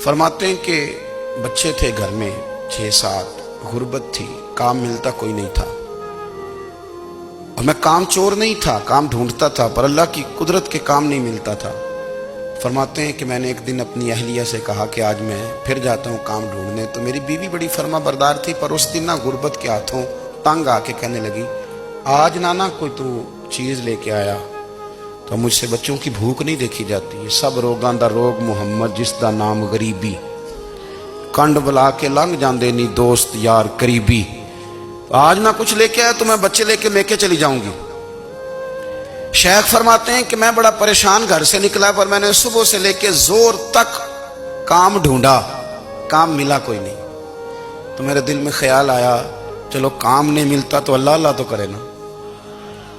فرماتے ہیں کہ بچے تھے گھر میں 6-7، غربت تھی، کام ملتا کوئی نہیں تھا، اور میں کام چور نہیں تھا، کام ڈھونڈتا تھا، پر اللہ کی قدرت کے کام نہیں ملتا تھا۔ فرماتے ہیں کہ میں نے ایک دن اپنی اہلیہ سے کہا کہ آج میں پھر جاتا ہوں کام ڈھونڈنے، تو میری بیوی بڑی فرما بردار تھی، پر اس دن نہ غربت کے ہاتھوں تنگ آ کے کہنے لگی آج نانا کوئی تو چیز لے کے آیا، تو مجھ سے بچوں کی بھوک نہیں دیکھی جاتی ہے، سب روگاں دا روگ محمد جس دا نام غریبی، کنڈ بلا کے لنگ جاندے نہیں دوست یار قریبی، آج نہ کچھ لے کے آیا تو میں بچے لے کے میکے چلی جاؤں گی۔ شیخ فرماتے ہیں کہ میں بڑا پریشان گھر سے نکلا، پر میں نے صبح سے لے کے زور تک کام ڈھونڈا، کام ملا کوئی نہیں، تو میرے دل میں خیال آیا چلو کام نہیں ملتا تو اللہ اللہ تو کرے نا،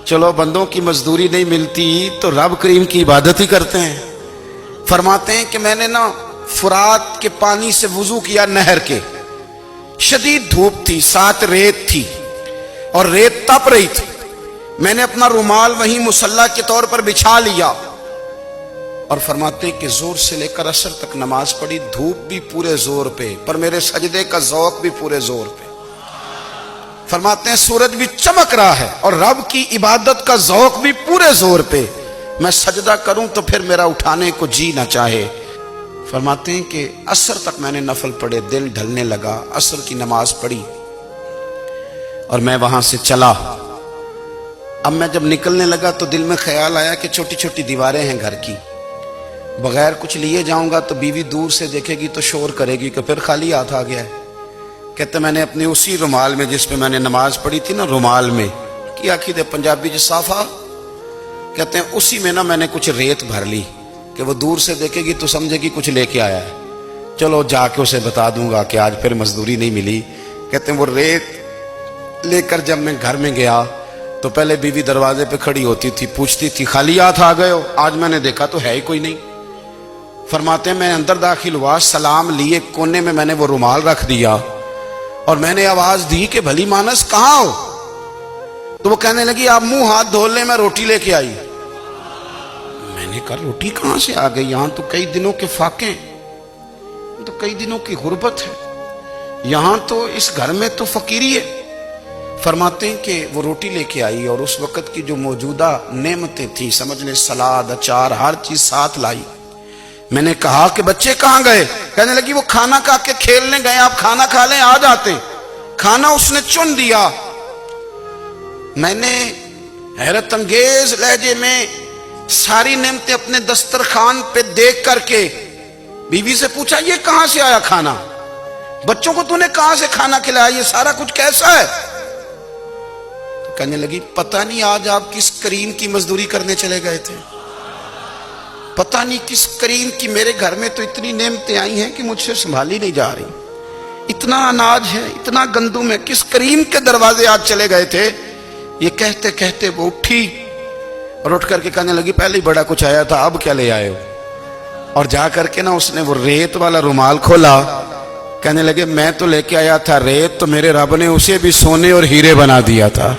چلو بندوں کی مزدوری نہیں ملتی تو رب کریم کی عبادت ہی کرتے ہیں۔ فرماتے ہیں کہ میں نے نا فرات کے پانی سے وضو کیا، نہر کے، شدید دھوپ تھی، ساتھ ریت تھی اور ریت تپ رہی تھی، میں نے اپنا رومال وہیں مصلی کے طور پر بچھا لیا، اور فرماتے ہیں کہ زور سے لے کر عصر تک نماز پڑھی، دھوپ بھی پورے زور پہ، پر میرے سجدے کا ذوق بھی پورے زور پہ۔ فرماتے ہیں سورج بھی چمک رہا ہے اور رب کی عبادت کا ذوق بھی پورے زور پہ، میں سجدہ کروں تو پھر میرا اٹھانے کو جی نہ چاہے۔ فرماتے ہیں کہ عصر تک میں نے نفل پڑھے، دل ڈھلنے لگا، عصر کی نماز پڑھی اور میں وہاں سے چلا۔ اب میں جب نکلنے لگا تو دل میں خیال آیا کہ چھوٹی چھوٹی دیواریں ہیں گھر کی، بغیر کچھ لیے جاؤں گا تو بیوی دور سے دیکھے گی تو شور کرے گی کہ پھر خالی ہاتھ آ گیا ہے۔ کہتے میں نے اپنے اسی رومال میں جس پہ میں نے نماز پڑھی تھی نا، رومال میں کی آخی دے پنجابی جو صافہ کہتے ہیں، اسی میں نا میں نے کچھ ریت بھر لی کہ وہ دور سے دیکھے گی تو سمجھے گی کچھ لے کے آیا ہے، چلو جا کے اسے بتا دوں گا کہ آج پھر مزدوری نہیں ملی۔ کہتے ہیں وہ ریت لے کر جب میں گھر میں گیا تو پہلے بیوی دروازے پہ کھڑی ہوتی تھی، پوچھتی تھی خالی ہاتھ آ گئے ہو؟ آج میں نے دیکھا تو ہے ہی کوئی نہیں۔ فرماتے ہیں میں اندر داخل ہوا، سلام لیے، کونے میں نے وہ رومال رکھ دیا اور میں نے آواز دی کہ بھلی مانس کہاں ہو؟ تو وہ کہنے لگی آپ منہ ہاتھ دھو لیں، میں روٹی لے کے آئی۔ میں نے کہا روٹی کہاں سے آ گئی؟ یہاں تو کئی دنوں کے فاقے، تو کئی دنوں کی غربت ہے، یہاں تو اس گھر میں تو فقیری ہے۔ فرماتے ہیں کہ وہ روٹی لے کے آئی اور اس وقت کی جو موجودہ نعمتیں تھیں، سمجھ لیں سلاد، اچار، ہر چیز ساتھ لائی۔ میں نے کہا کہ بچے کہاں گئے؟ کہنے لگی وہ کھانا کھا کے کھیلنے گئے، آپ کھانا کھا لیں آ جاتے۔ کھانا اس نے چن دیا۔ میں نے حیرت انگیز لہجے میں ساری نعمتیں اپنے دسترخوان پہ دیکھ کر کے بیوی سے پوچھا یہ کہاں سے آیا کھانا؟ بچوں کو تو نے کہاں سے کھانا کھلایا؟ یہ سارا کچھ کیسا ہے؟ تو کہنے لگی پتہ نہیں آج آپ کس کریم کی مزدوری کرنے چلے گئے تھے، پتہ نہیں کس کریم کی، میرے گھر میں تو اتنی نعمتیں آئی ہیں کہ مجھ سے سنبھالی نہیں جا رہی، اتنا اناج ہے، اتنا گندم ہے، کس کریم کے دروازے آج چلے گئے تھے؟ یہ کہتے کہتے وہ اٹھی اور اٹھ کر کے کہنے لگی پہلے ہی بڑا کچھ آیا تھا، اب کیا لے آئے ہو؟ اور جا کر کے نا اس نے وہ ریت والا رومال کھولا، کہنے لگے میں تو لے کے آیا تھا ریت، تو میرے رب نے اسے بھی سونے اور ہیرے بنا دیا تھا۔